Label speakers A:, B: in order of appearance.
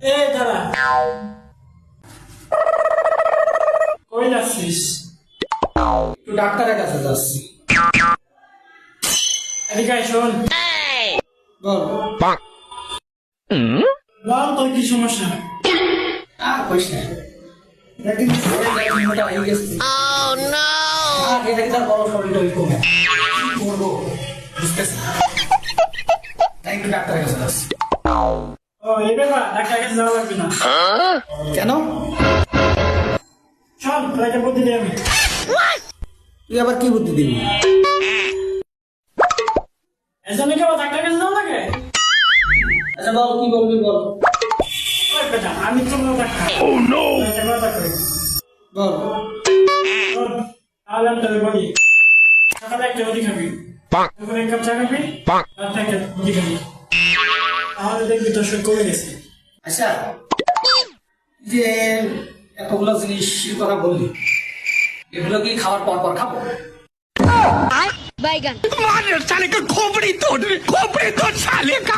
A: এই দাঁড়া, কই যাচ্ছিস?
B: একটু ডাক্তারের কাছে যাচ্ছি।
A: এদিকে আয়, শোন।
B: বল।
A: বল তোর কি সমস্যা?
B: আর কইস না, একদিন মোটা হয়ে গেছে। আর এটা কি তার বড় শরীরটা ওই কমে কি করবো বুঝতেছি না। তাই একটু ডাক্তারের কাছে যাচ্ছি।
A: ও এই ব্যাপার, ডাক্তার কাছে যাওয়া লাগবে না।
B: কেন?
A: চল তোকে বুদ্ধি দিই আমি।
B: তুই আবার কি বুদ্ধি দিবি?
A: এজন্য কি আবার ডাক্তার কাছে যাওয়া লাগে?
B: আচ্ছা বল, কি বলবি বল।
A: ওই বেটা, আমি তো বড় ডাক্তার। ও নো,
B: বল।
A: শোন, তাহলে আমি তোকে বলি, সকালে একটা রুটি খাবি, দুপুরে এক কাপ চা খাবি, রাতে একটা রুটি খাবি, তাহলে দেখবি তোর শরীর কমে গেছে।
B: আচ্ছা, যে এতগুলো জিনিসের কথা বললি, এগুলো কি খাওয়ার পর পর খাবো?
C: Bye, gun.
D: साले का खोपड़ी तोड़ साले का